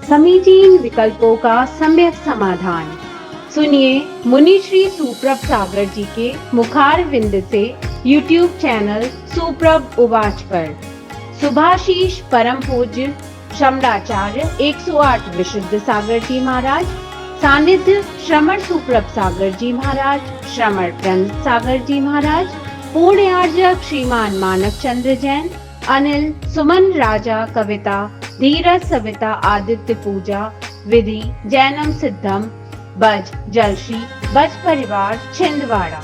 समीचीन विकल्पों का सम्यक समाधान। सुनिए मुनि श्री सुप्रभ सागर जी के मुखार विंद से YouTube चैनल सुप्रभ उवाच पर। सुभाशीष परम पूज्य श्रमणाचार्य 108 विशुद्ध सागर जी महाराज, सानिध्य श्रमण सुप्रभ सागर जी महाराज, श्रमण प्रणत सागर जी महाराज, पूर्ण आर्जक श्रीमान मानक चंद्र जैन, अनिल सुमन राजा कविता, धीरज सविता आदित्य पूजा विधि जैनम सिद्धम, बज जलश्री बज परिवार छिंदवाड़ा।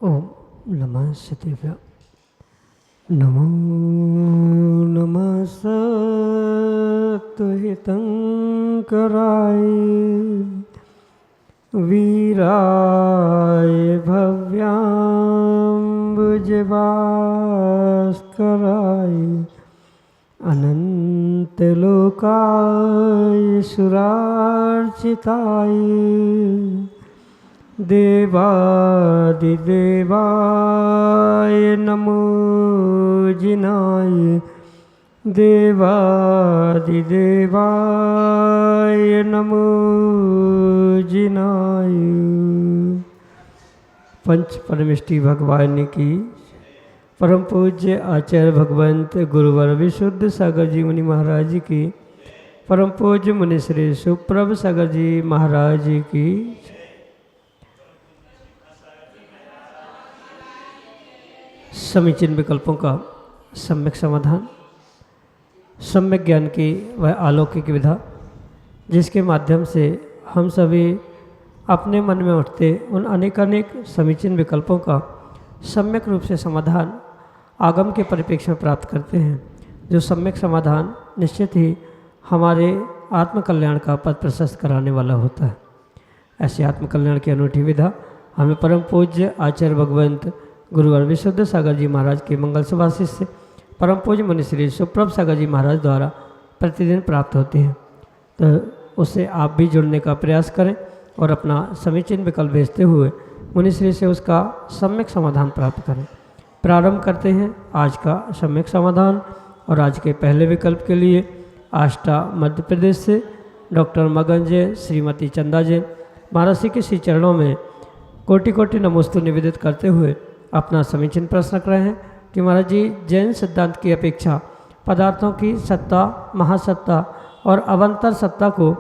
ओम नमः सतेभ्य। नमो नमः सत्वहितंकराय वीराय भव्याम्बुजभास्कराय अनंतलोकाय सुरार्चिताय देवादिदेवाय नमो जिनाय देवादिदेवाय नमो जिनाय। पंच परमेष्टि भगवान की परम पूज्य आचार्य भगवंत गुरुवर विशुद्ध सागर जी मुनि महाराज की, परम पूज्य मुनि श्री सुप्रभ सागर जी महाराज की। समीचीन विकल्पों का सम्यक समाधान। सम्यक ज्ञान की वह अलौकिक विधा जिसके माध्यम से हम सभी अपने मन में उठते उन अनेकानेक समीचीन विकल्पों का सम्यक रूप से समाधान आगम के परिप्रेक्ष्य में प्राप्त करते हैं, जो सम्यक समाधान निश्चित ही हमारे आत्मकल्याण का पथ प्रशस्त कराने वाला होता है। ऐसे आत्मकल्याण की अनूठी विधा हमें परम पूज्य आचार्य भगवंत गुरुवर विशुद्ध सागर जी महाराज के मंगल सुभाषित से परम पूज्य मुनि श्री सुप्रभ सागर जी महाराज द्वारा प्रतिदिन प्राप्त होती है। तो उससे आप भी जुड़ने का प्रयास करें और अपना समीचीन विकल्प भेजते हुए मुनि श्री से उसका सम्यक समाधान प्राप्त करें। प्रारंभ करते हैं आज का सम्यक समाधान। और आज के पहले विकल्प के लिए आष्टा मध्य प्रदेश से डॉक्टर मगन जैन, श्रीमती चंदा जैन महाराज श्री के श्री चरणों में कोटि कोटि नमोस्तु निवेदित करते हुए अपना समीचीन प्रश्न कर रहे हैं कि महाराज जी, जैन सिद्धांत की अपेक्षा पदार्थों की सत्ता, महासत्ता और अवंतर सत्ता को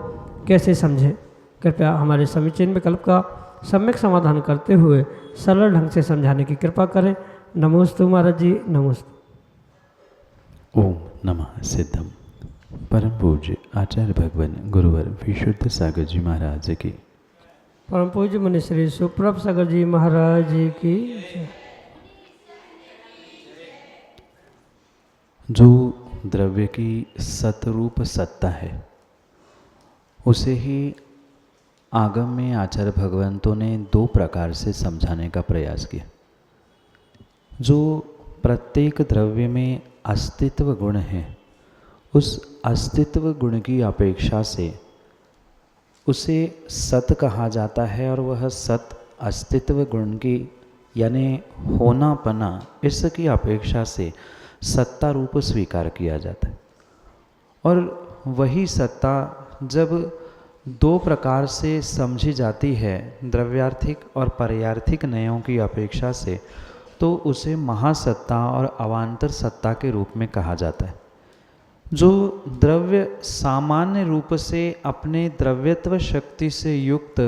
कैसे समझें। कृपया हमारे समीचीन विकल्प का सम्यक समाधान करते हुए सरल ढंग से समझाने की कृपा करें। नमोस्तु महाराज जी, नमोस्तु। ओम नमः सिद्धम। परम पूज्य आचार्य भगवान गुरुवर विशुद्ध सागर जी महाराज की, परम पूज्य मुनि श्री सुप्रभ सागर जी महाराज की। जो द्रव्य की सतरूप सत्ता है उसे ही आगम में आचार्य भगवंतों ने दो प्रकार से समझाने का प्रयास किया। जो प्रत्येक द्रव्य में अस्तित्व गुण है, उस अस्तित्व गुण की अपेक्षा से उसे सत कहा जाता है और वह सत अस्तित्व गुण की यानी होनापना इसकी अपेक्षा से सत्ता रूप स्वीकार किया जाता है। और वही सत्ता जब दो प्रकार से समझी जाती है, द्रव्यार्थिक और पर्यार्थिक नयों की अपेक्षा से, तो उसे महासत्ता और अवान्तर सत्ता के रूप में कहा जाता है। जो द्रव्य सामान्य रूप से अपने द्रव्यत्व शक्ति से युक्त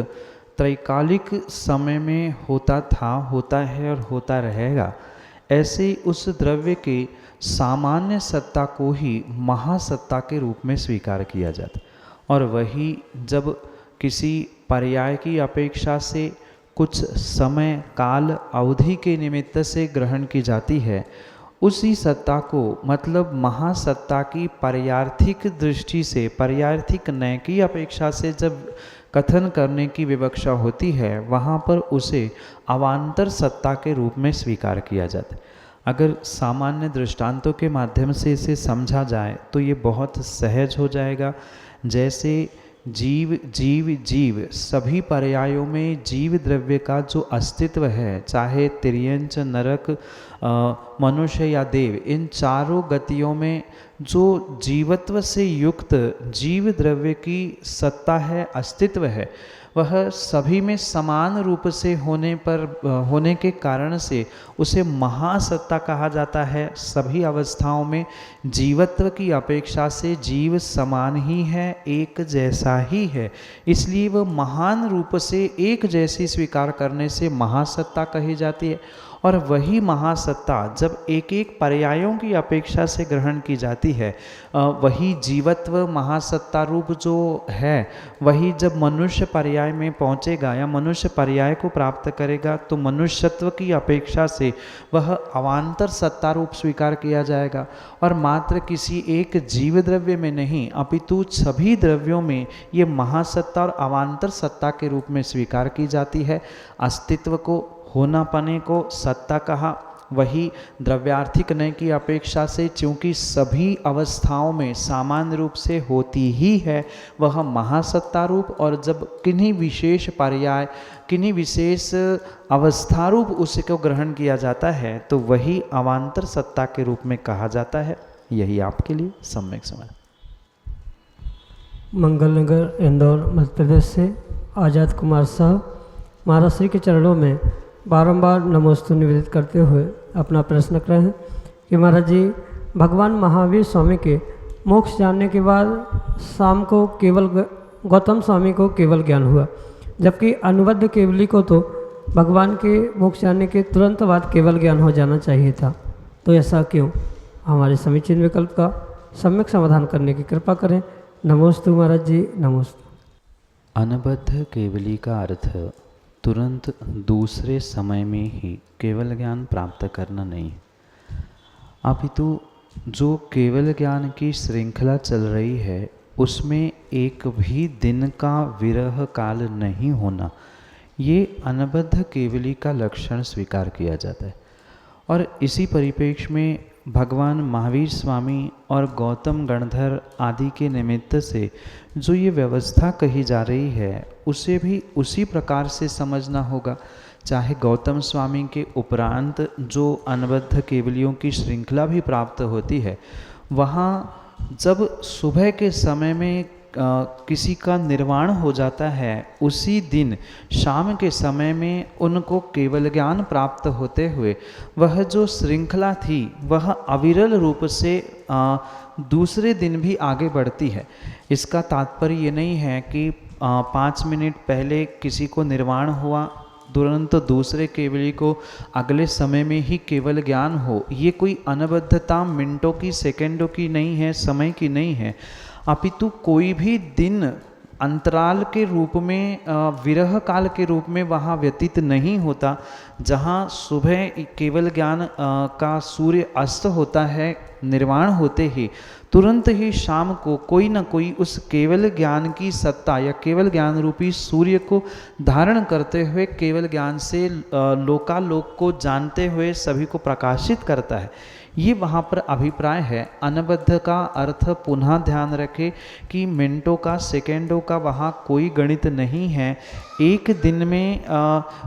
त्रैकालिक समय में होता था, होता है और होता रहेगा, ऐसे उस द्रव्य की सामान्य सत्ता को ही महासत्ता के रूप में स्वीकार किया जाता है। और वही जब किसी पर्याय की अपेक्षा से कुछ समय काल अवधि के निमित्त से ग्रहण की जाती है, उसी सत्ता को मतलब महासत्ता की पर्यार्थिक दृष्टि से, पर्यार्थिक नय की अपेक्षा से जब कथन करने की विवक्षा होती है, वहाँ पर उसे अवान्तर सत्ता के रूप में स्वीकार किया जाता है। अगर सामान्य दृष्टांतों के माध्यम से इसे समझा जाए तो ये बहुत सहज हो जाएगा। जैसे जीव जीव जीव सभी पर्यायों में जीव द्रव्य का जो अस्तित्व है, चाहे तिर्यंच, नरक, मनुष्य या देव, इन चारों गतियों में जो जीवत्व से युक्त जीव द्रव्य की सत्ता है, अस्तित्व है, वह सभी में समान रूप से होने के कारण से उसे महासत्ता कहा जाता है। सभी अवस्थाओं में जीवत्व की अपेक्षा से जीव समान ही है, एक जैसा ही है, इसलिए वह महान रूप से एक जैसी स्वीकार करने से महासत्ता कही जाती है। और वही महासत्ता जब एक एक पर्यायों की अपेक्षा से ग्रहण की जाती है, वही जीवत्व महासत्ता रूप जो है, वही जब मनुष्य पर्याय में पहुँचेगा या मनुष्य पर्याय को प्राप्त करेगा तो मनुष्यत्व की अपेक्षा से वह अवान्तर सत्ता रूप स्वीकार किया जाएगा। और मात्र किसी एक जीव द्रव्य में नहीं, अपितु सभी द्रव्यों में ये महासत्ता और अवान्तर सत्ता के रूप में स्वीकार की जाती है। अस्तित्व को, होना पने को सत्ता कहा। वही द्रव्यार्थिक नय की अपेक्षा से चूँकि सभी अवस्थाओं में सामान्य रूप से होती ही है, वह महासत्ता रूप। और जब किन्हीं विशेष पर्याय, किन्हीं विशेष अवस्था रूप उसको ग्रहण किया जाता है तो वही अवान्तर सत्ता के रूप में कहा जाता है। यही आपके लिए सम्यक समझ। मंगलनगर इंदौर मध्य प्रदेश से आज़ाद कुमार साहब महाराज श्री के चरणों में बारंबार नमोस्तु निवेदित करते हुए अपना प्रश्न कर रहे हैं कि महाराज जी, भगवान महावीर स्वामी के मोक्ष जानने के बाद शाम को केवल गौतम स्वामी को केवल ज्ञान हुआ, जबकि अनुबद्ध केवली को तो भगवान के मोक्ष जानने के तुरंत बाद केवल ज्ञान हो जाना चाहिए था, तो ऐसा क्यों? हमारे समीचीन विकल्प का सम्यक समाधान करने की कृपा करें। नमोस्तु महाराज जी, नमोस्तु। अनबद्ध केवली का अर्थ तुरंत दूसरे समय में ही केवल ज्ञान प्राप्त करना नहीं, अपितु जो केवल ज्ञान की श्रृंखला चल रही है उसमें एक भी दिन का विरह काल नहीं होना, ये अनबद्ध केवली का लक्षण स्वीकार किया जाता है। और इसी परिप्रेक्ष्य में भगवान महावीर स्वामी और गौतम गणधर आदि के निमित्त से जो ये व्यवस्था कही जा रही है उसे भी उसी प्रकार से समझना होगा। चाहे गौतम स्वामी के उपरांत जो अनबद्ध केवलियों की श्रृंखला भी प्राप्त होती है, वहाँ जब सुबह के समय में किसी का निर्वाण हो जाता है, उसी दिन शाम के समय में उनको केवल ज्ञान प्राप्त होते हुए वह जो श्रृंखला थी वह अविरल रूप से दूसरे दिन भी आगे बढ़ती है। इसका तात्पर्य ये नहीं है कि 5 मिनट पहले किसी को निर्वाण हुआ, तुरंत दूसरे केवली को अगले समय में ही केवल ज्ञान हो। ये कोई अनबद्धता मिनटों की, सेकंडों की नहीं है, समय की नहीं है, अपितु कोई भी दिन अंतराल के रूप में, विरह काल के रूप में वहाँ व्यतीत नहीं होता। जहाँ सुबह केवल ज्ञान का सूर्य अस्त होता है, निर्वाण होते ही तुरंत ही शाम को कोई न कोई उस केवल ज्ञान की सत्ता या केवल ज्ञान रूपी सूर्य को धारण करते हुए केवल ज्ञान से लोकालोक को जानते हुए सभी को प्रकाशित करता है। ये वहाँ पर अभिप्राय है। अनबद्ध का अर्थ पुनः ध्यान रखें कि मिनटों का, सेकेंडों का वहाँ कोई गणित नहीं है। एक दिन में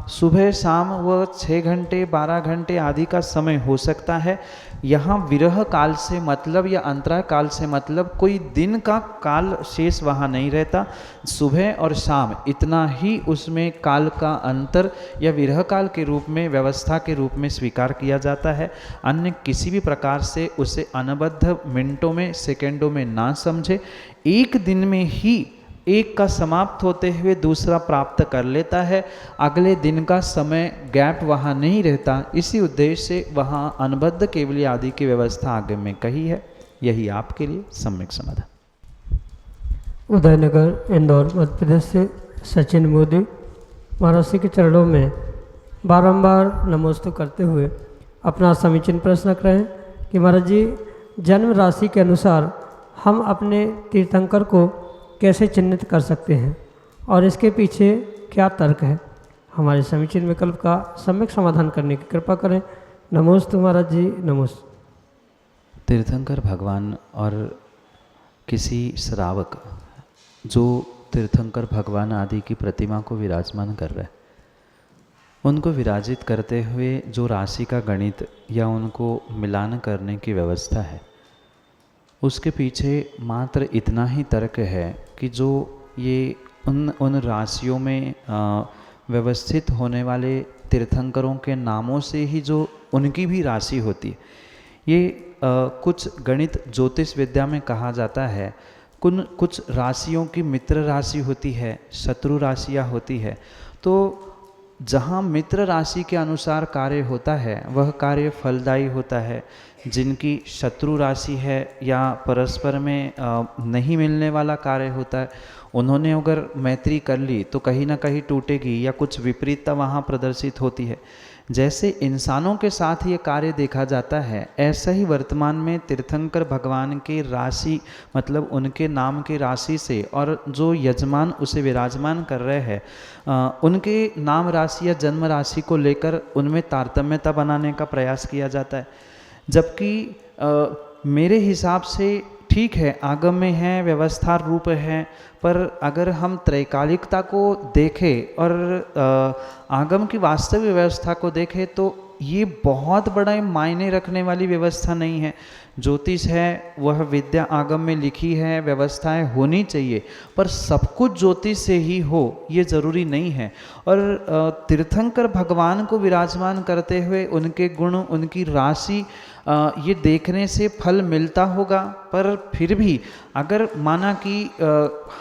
सुबह शाम वह 6 घंटे 12 घंटे आदि का समय हो सकता है। यहाँ विरह काल से मतलब या अंतराल काल से मतलब कोई दिन का काल शेष वहाँ नहीं रहता। सुबह और शाम इतना ही उसमें काल का अंतर या विरह काल के रूप में, व्यवस्था के रूप में स्वीकार किया जाता है। अन्य किसी भी प्रकार से उसे अनबद्ध मिनटों में, सेकेंडों में ना समझे। एक दिन में ही एक का समाप्त होते हुए दूसरा प्राप्त कर लेता है, अगले दिन का समय गैप वहाँ नहीं रहता। इसी उद्देश्य से वहाँ अनबद्ध केवली आदि की व्यवस्था आगे में कही है। यही आपके लिए सम्यक समाधान। उदयनगर इंदौर मध्य प्रदेश से सचिन मोदी महाराज श्री के चरणों में बारंबार नमोस्तु करते हुए अपना समीचीन प्रश्न कर रहे हैं कि महाराज जी, जन्म राशि के अनुसार हम अपने तीर्थंकर को कैसे चिन्हित कर सकते हैं और इसके पीछे क्या तर्क है? हमारे समीचीन विकल्प का सम्यक समाधान करने की कृपा करें। नमोस्तु महाराज जी, नमोस्तु। तीर्थंकर भगवान और किसी श्रावक जो तीर्थंकर भगवान आदि की प्रतिमा को विराजमान कर रहे हैं, उनको विराजित करते हुए जो राशि का गणित या उनको मिलान करने की व्यवस्था है, उसके पीछे मात्र इतना ही तर्क है कि जो ये उन राशियों में व्यवस्थित होने वाले तीर्थंकरों के नामों से ही जो उनकी भी राशि होती है, ये कुछ गणित ज्योतिष विद्या में कहा जाता है, कुछ राशियों की मित्र राशि होती है, शत्रु राशियाँ होती है। तो जहाँ मित्र राशि के अनुसार कार्य होता है वह कार्य फलदायी होता है। जिनकी शत्रु राशि है या परस्पर में नहीं मिलने वाला कार्य होता है, उन्होंने अगर मैत्री कर ली तो कहीं ना कहीं टूटेगी या कुछ विपरीतता वहाँ प्रदर्शित होती है। जैसे इंसानों के साथ ये कार्य देखा जाता है, ऐसा ही वर्तमान में तीर्थंकर भगवान की राशि मतलब उनके नाम की राशि से और जो यजमान उसे विराजमान कर रहे हैं उनके नाम राशि या जन्म राशि को लेकर उनमें तारतम्यता बनाने का प्रयास किया जाता है। जबकि मेरे हिसाब से ठीक है, आगम में है, व्यवस्था रूप है, पर अगर हम त्रैकालिकता को देखें और आगम की वास्तविक व्यवस्था को देखें तो ये बहुत बड़ा मायने रखने वाली व्यवस्था नहीं है। ज्योतिष है वह विद्या आगम में लिखी है, व्यवस्थाएं होनी चाहिए, पर सब कुछ ज्योतिष से ही हो ये ज़रूरी नहीं है। और तीर्थंकर भगवान को विराजमान करते हुए उनके गुण, उनकी राशि ये देखने से फल मिलता होगा, पर फिर भी अगर माना कि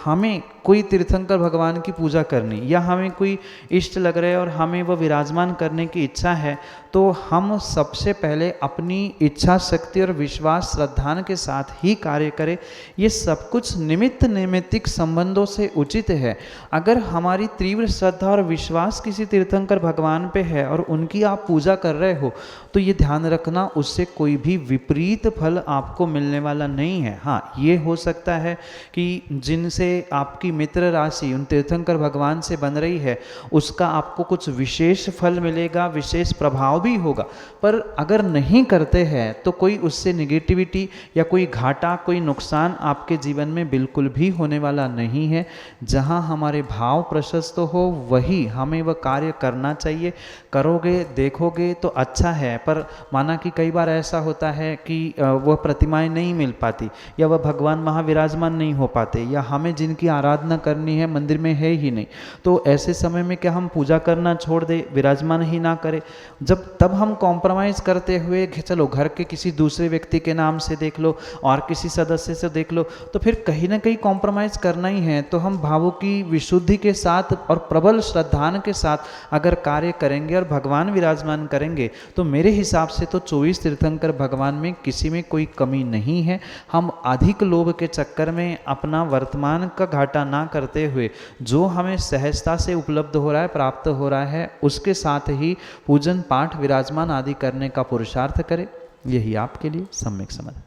हमें कोई तीर्थंकर भगवान की पूजा करनी या हमें कोई इष्ट लग रहा है और हमें वह विराजमान करने की इच्छा है, तो हम सबसे पहले अपनी इच्छा शक्ति और विश्वास श्रद्धा के साथ ही कार्य करें। ये सब कुछ निमित्त नैमित्तिक संबंधों से उचित है। अगर हमारी तीव्र श्रद्धा और विश्वास किसी तीर्थंकर भगवान पे है और उनकी आप पूजा कर रहे हो, तो ये ध्यान रखना उससे कोई भी विपरीत फल आपको मिलने वाला नहीं है। हाँ, ये हो सकता है कि जिनसे आपकी मित्र राशि उन तीर्थंकर भगवान से बन रही है उसका आपको कुछ विशेष फल मिलेगा, विशेष प्रभाव भी होगा, पर अगर नहीं करते हैं तो कोई उससे निगेटिविटी या कोई घाटा, कोई नुकसान आपके जीवन में बिल्कुल भी होने वाला नहीं है। जहाँ हमारे भाव प्रशस्त हो वही हमें वह कार्य करना चाहिए। करोगे, देखोगे तो अच्छा है, पर माना कि कई बार ऐसा होता है कि वह प्रतिमाएं नहीं मिल पाती या वह भगवान वहाँ विराजमान नहीं हो पाते या हमें जिनकी आराधना करनी है मंदिर में है ही नहीं, तो ऐसे समय में क्या हम पूजा करना छोड़ दे, विराजमान ही ना करें? जब तब हम कॉम्प्रोमाइज़ करते हुए चलो घर के किसी दूसरे व्यक्ति के नाम से देख लो और किसी सदस्य से देख लो, तो फिर कहीं ना कहीं कॉम्प्रोमाइज़ करना ही है। तो हम भावों की विशुद्धि के साथ और प्रबल श्रद्धान के साथ अगर कार्य करेंगे और भगवान विराजमान करेंगे तो मेरे हिसाब से तो 24 तीर्थंकर भगवान में किसी में कोई कमी नहीं है। हम अधिक लोभ के चक्कर में अपना वर्तमान का घाटा ना करते हुए जो हमें सहजता से उपलब्ध हो रहा है, प्राप्त हो रहा है, उसके साथ ही पूजन पाठ विराजमान आदि करने का पुरुषार्थ करें। यही आपके लिए सम्यक समाधान।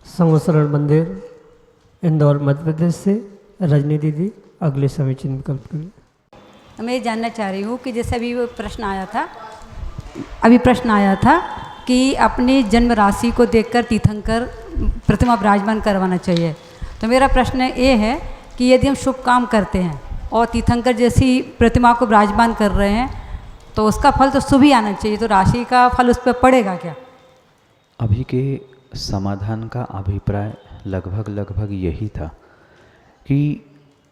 संवत्सरण मंदिर, इंदौर, मध्य प्रदेश से रजनी दीदी अगले समीचीन विकल्प के लिए। मैं ये जानना चाह रही हूँ कि जैसे अभी वो प्रश्न आया था कि अपनी जन्म राशि को देखकर तीर्थंकर प्रतिमा विराजमान करवाना चाहिए। तो मेरा प्रश्न ये है कि यदि हम शुभ काम करते हैं और तीर्थंकर जैसी प्रतिमा को विराजमान कर रहे हैं तो उसका फल तो शुभ ही आना चाहिए, तो राशि का फल उस पर पड़ेगा क्या? अभी के समाधान का अभिप्राय लगभग यही था कि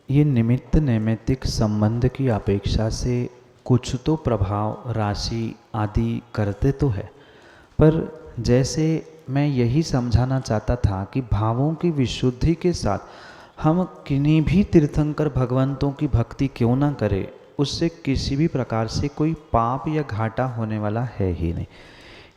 ये निमित्त नैमित्तिक संबंध की अपेक्षा से कुछ तो प्रभाव राशि आदि करते तो है, पर जैसे मैं यही समझाना चाहता था कि भावों की विशुद्धि के साथ हम किन्हीं भी तीर्थंकर भगवंतों की भक्ति क्यों ना करें, उससे किसी भी प्रकार से कोई पाप या घाटा होने वाला है ही नहीं।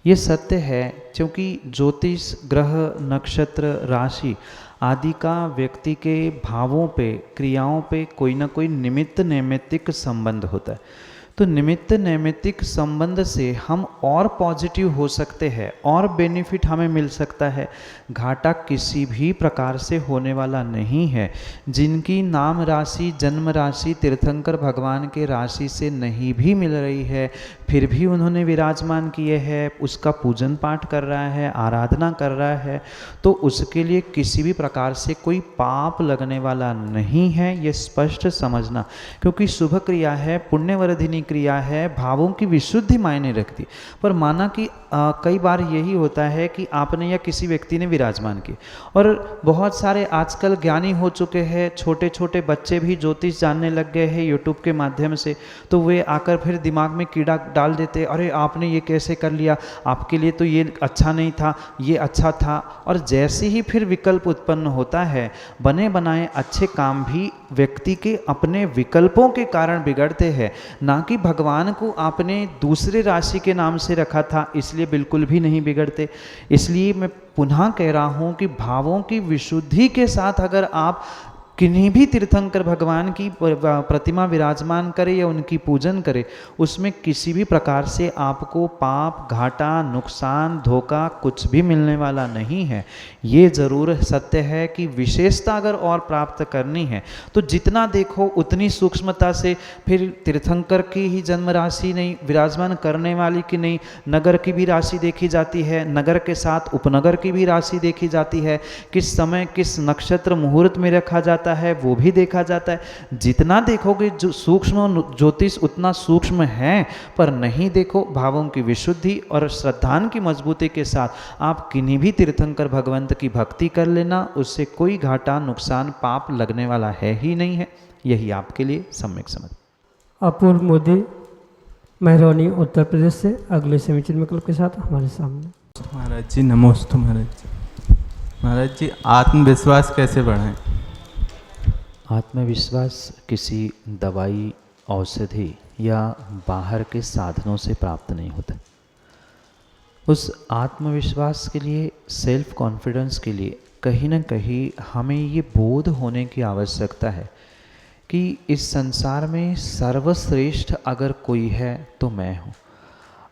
ये सत्य है, क्योंकि ज्योतिष, ग्रह, नक्षत्र, राशि आदि का व्यक्ति के भावों पे, क्रियाओं पे कोई ना कोई निमित्त नैमित्तिक संबंध होता है। तो निमित्त नैमित्तिक संबंध से हम और पॉजिटिव हो सकते हैं और बेनिफिट हमें मिल सकता है। घाटा किसी भी प्रकार से होने वाला नहीं है। जिनकी नाम राशि, जन्म राशि तीर्थंकर भगवान के राशि से नहीं भी मिल रही है, फिर भी उन्होंने विराजमान किए हैं, उसका पूजन पाठ कर रहा है, आराधना कर रहा है, तो उसके लिए किसी भी प्रकार से कोई पाप लगने वाला नहीं है। ये स्पष्ट समझना, क्योंकि शुभ क्रिया है, पुण्यवर्धिनी क्रिया है, भावों की विशुद्धि मायने रखती। पर माना कि कई बार यही होता है कि आपने या किसी व्यक्ति ने विराजमान की, और बहुत सारे आजकल ज्ञानी हो चुके हैं, छोटे छोटे बच्चे भी ज्योतिष जानने लग गए हैं यूट्यूब के माध्यम से, तो वे आकर फिर दिमाग में कीड़ा डाल देते, अरे आपने ये कैसे कर लिया, आपके लिए तो ये अच्छा नहीं था, ये अच्छा था। और जैसे ही फिर विकल्प उत्पन्न होता है, बने बनाए अच्छे काम भी व्यक्ति के अपने विकल्पों के कारण बिगड़ते हैं, ना कि भगवान को आपने दूसरे राशि के नाम से रखा था इसलिए बिल्कुल भी नहीं बिगड़ते। इसलिए मैं पुनः कह रहा हूँ कि भावों की विशुद्धि के साथ अगर आप किन्हीं भी तीर्थंकर भगवान की प्रतिमा विराजमान करें या उनकी पूजन करें, उसमें किसी भी प्रकार से आपको पाप, घाटा, नुकसान, धोखा कुछ भी मिलने वाला नहीं है। ये ज़रूर सत्य है कि विशेषता अगर और प्राप्त करनी है तो जितना देखो उतनी सूक्ष्मता से, फिर तीर्थंकर की ही जन्म राशि नहीं, विराजमान करने वाली की नहीं, नगर की भी राशि देखी जाती है, नगर के साथ उपनगर की भी राशि देखी जाती है, किस समय किस नक्षत्र मुहूर्त में रखा जाता है वो भी देखा जाता है। जितना देखोगे जो सूक्ष्म ज्योतिष उतना सूक्ष्म है, पर नहीं देखो भावों की विशुद्धि और श्रद्धान की मजबूती के साथ आप किन्हीं भी तीर्थंकर भगवंत की भक्ति कर लेना, उससे कोई घाटा, नुकसान, पाप लगने वाला है ही नहीं है। यही आपके लिए सम्यक समझ। अपूर्व मोदी मेहरौनी उत्तर प्रदेश से अगले समीचीन विकल्प के साथ हमारे सामने। महाराज जी नमोस्तु। महाराज जी आत्मविश्वास कैसे बढ़ाएं? आत्मविश्वास किसी दवाई, औषधि या बाहर के साधनों से प्राप्त नहीं होता। उस आत्मविश्वास के लिए, सेल्फ कॉन्फिडेंस के लिए कहीं ना कहीं हमें ये बोध होने की आवश्यकता है कि इस संसार में सर्वश्रेष्ठ अगर कोई है तो मैं हूँ।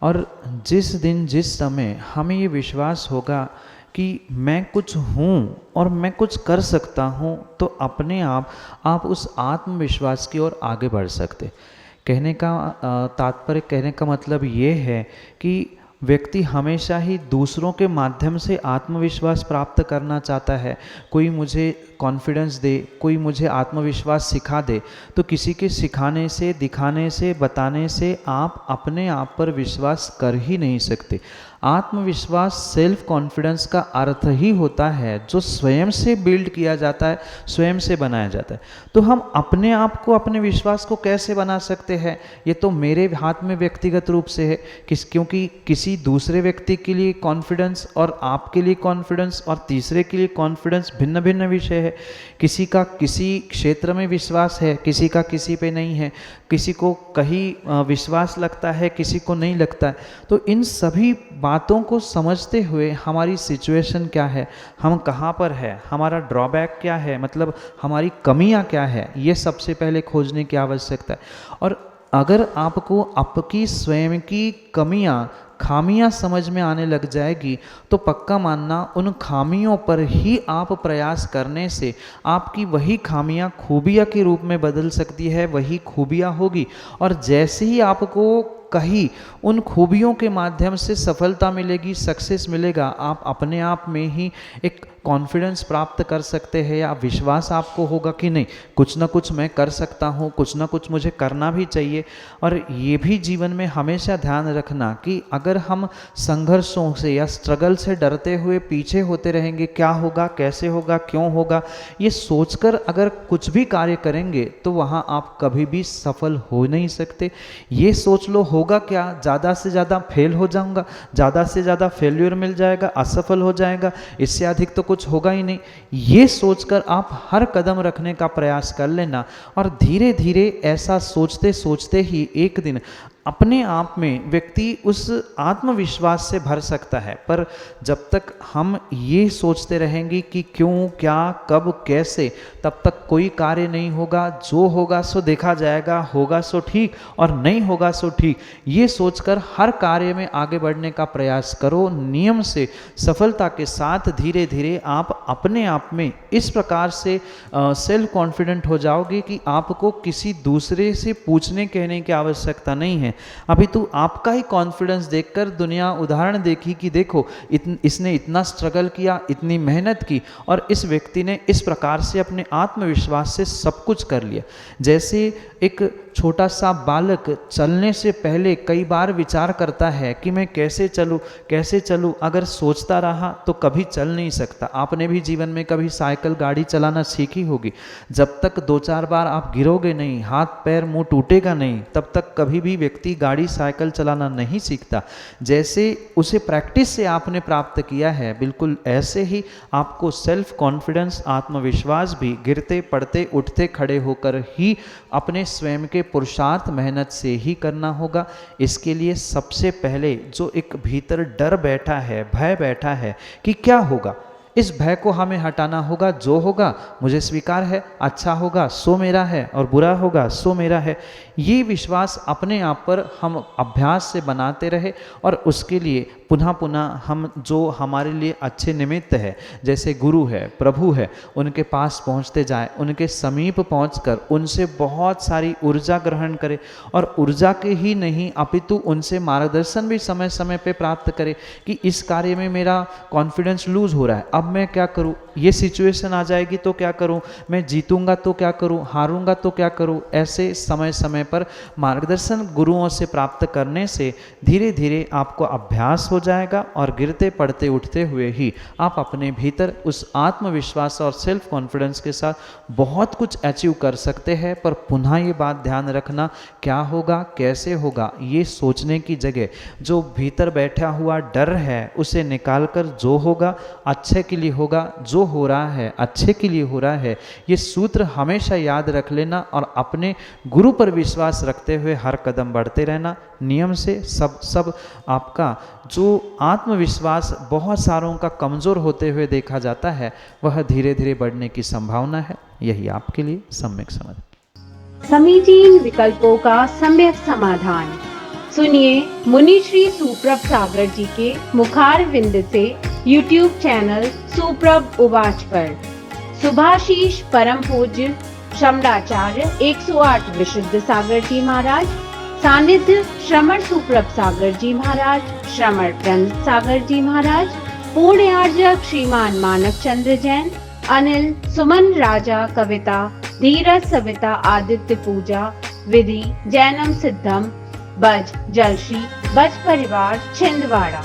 और जिस दिन जिस समय हमें ये विश्वास होगा कि मैं कुछ हूँ और मैं कुछ कर सकता हूँ, तो अपने आप उस आत्मविश्वास की ओर आगे बढ़ सकते। कहने का तात्पर्य, कहने का मतलब ये है कि व्यक्ति हमेशा ही दूसरों के माध्यम से आत्मविश्वास प्राप्त करना चाहता है। कोई मुझे कॉन्फिडेंस दे, कोई मुझे आत्मविश्वास सिखा दे, तो किसी के सिखाने से, दिखाने से, बताने से आप अपने आप पर विश्वास कर ही नहीं सकते। आत्मविश्वास, सेल्फ कॉन्फिडेंस का अर्थ ही होता है जो स्वयं से बिल्ड किया जाता है, स्वयं से बनाया जाता है। तो हम अपने आप को, अपने विश्वास को कैसे बना सकते हैं, ये तो मेरे हाथ में व्यक्तिगत रूप से है। क्योंकि किसी दूसरे व्यक्ति के लिए कॉन्फिडेंस और आपके लिए कॉन्फिडेंस और तीसरे के लिए कॉन्फिडेंस भिन्न भिन्न विषय है। किसी का किसी क्षेत्र में विश्वास है, किसी का किसी पे नहीं है, किसी को कहीं विश्वास लगता है, किसी को नहीं लगता है। तो इन सभी बातों को समझते हुए हमारी सिचुएशन क्या है, हम कहाँ पर है, हमारा ड्रॉबैक क्या है, मतलब हमारी कमियाँ क्या है, ये सबसे पहले खोजने की आवश्यकता है। और अगर आपको आपकी स्वयं की कमियाँ, खामियां समझ में आने लग जाएगी, तो पक्का मानना उन खामियों पर ही आप प्रयास करने से आपकी वही खामियां खूबियां के रूप में बदल सकती है, वही खूबियां होगी। और जैसे ही आपको कहीं उन खूबियों के माध्यम से सफलता मिलेगी, सक्सेस मिलेगा, आप अपने आप में ही एक कॉन्फिडेंस प्राप्त कर सकते हैं, या विश्वास आपको होगा कि नहीं, कुछ ना कुछ मैं कर सकता हूँ, कुछ ना कुछ मुझे करना भी चाहिए। और ये भी जीवन में हमेशा ध्यान रखना कि अगर हम संघर्षों से या स्ट्रगल से डरते हुए पीछे होते रहेंगे, क्या होगा, कैसे होगा, क्यों होगा, ये सोचकर अगर कुछ भी कार्य करेंगे तो वहाँ आप कभी भी सफल हो नहीं सकते। ये सोच लो होगा क्या, ज़्यादा से ज़्यादा फेल हो जाऊंगा, ज़्यादा से ज़्यादा फेल्यूर मिल जाएगा, असफल हो जाएगा, इससे अधिक तो कुछ होगा ही नहीं। ये सोचकर आप हर कदम रखने का प्रयास कर लेना, और धीरे धीरे ऐसा सोचते सोचते ही एक दिन अपने आप में व्यक्ति उस आत्मविश्वास से भर सकता है। पर जब तक हम ये सोचते रहेंगे कि क्यों, क्या, कब, कैसे, तब तक कोई कार्य नहीं होगा। जो होगा सो देखा जाएगा, होगा सो ठीक और नहीं होगा सो ठीक। ये सोचकर हर कार्य में आगे बढ़ने का प्रयास करो नियम से, सफलता के साथ। धीरे धीरे आप अपने आप में इस प्रकार से सेल्फ कॉन्फिडेंट हो जाओगे कि आपको किसी दूसरे से पूछने कहने की आवश्यकता नहीं है। अभी तो आपका ही कॉन्फिडेंस देखकर दुनिया उदाहरण देखी कि देखो इसने इतना स्ट्रगल किया, इतनी मेहनत की, और इस व्यक्ति ने इस प्रकार से अपने आत्मविश्वास से सब कुछ कर लिया। जैसे एक छोटा सा बालक चलने से पहले कई बार विचार करता है कि मैं कैसे चलूँ। अगर सोचता रहा तो कभी चल नहीं सकता। आपने भी जीवन में कभी साइकिल गाड़ी चलाना सीखी होगी। जब तक 2-4 बार आप गिरोगे नहीं, हाथ पैर मुंह टूटेगा नहीं, तब तक कभी भी व्यक्ति गाड़ी साइकिल चलाना नहीं सीखता। जैसे उसे प्रैक्टिस से आपने प्राप्त किया है, बिल्कुल ऐसे ही आपको सेल्फ कॉन्फिडेंस, आत्मविश्वास भी गिरते पड़ते उठते खड़े होकर ही अपने स्वयं के पुरुषार्थ मेहनत से ही करना होगा। इसके लिए सबसे पहले जो एक भीतर डर बैठा है, भय बैठा है कि क्या होगा, इस भय को हमें हटाना होगा। जो होगा मुझे स्वीकार है, अच्छा होगा सो मेरा है और बुरा होगा सो मेरा है। ये विश्वास अपने आप पर हम अभ्यास से बनाते रहे और उसके लिए पुनः पुनः हम जो हमारे लिए अच्छे निमित्त है, जैसे गुरु है, प्रभु है, उनके पास पहुंचते जाए, उनके समीप पहुंचकर उनसे बहुत सारी ऊर्जा ग्रहण करें और ऊर्जा के ही नहीं अपितु उनसे मार्गदर्शन भी समय समय पे प्राप्त करें कि इस कार्य में मेरा कॉन्फिडेंस लूज हो रहा है, अब मैं क्या करूं, ये सिचुएशन आ जाएगी तो क्या करूं, मैं जीतूंगा तो क्या करूं, हारूंगा तो क्या करूं। ऐसे समय समय पर मार्गदर्शन गुरुओं से प्राप्त करने से धीरे धीरे आपको अभ्यास हो जाएगा और गिरते पड़ते उठते हुए ही आप अपने भीतर उस आत्मविश्वास और सेल्फ कॉन्फिडेंस के साथ बहुत कुछ अचीव कर सकते हैं। पर पुनः ये बात ध्यान रखना, क्या होगा कैसे होगा ये सोचने की जगह जो भीतर बैठा हुआ डर है उसे निकालकर जो होगा अच्छे के लिए होगा, जो हो रहा है अच्छे के लिए हो रहा है, ये सूत्र हमेशा याद रख लेना और अपने गुरु पर विश्वास रखते हुए हर कदम बढ़ते रहना। नियम से सब आपका जो आत्मविश्वास बहुत सारों का कमज़ोर होते हुए देखा जाता है वह धीरे धीरे बढ़ने की संभावना है। यही आपके लिए सम्यक समझ। समीचीन विकल्पों का सम्यक समाधान सुनिए मुनि श्री सुप्रभ सागर जी के मुखार विंद से YouTube चैनल सुप्रभ उवाच पर। सुभाशीष परम पूज्य श्रमणाचार्य 108 विशुद्ध सागर जी महाराज, सानिध्य श्रमण सुप्रभ सागर जी महाराज, श्रमण प्रणत सागर जी महाराज, पूर्ण आर्जक श्रीमान मानक चंद्र जैन, अनिल सुमन राजा कविता, धीरज सविता आदित्य पूजा विधि, जैनम सिद्धम, बज जलश्री, बज परिवार छिंदवाड़ा।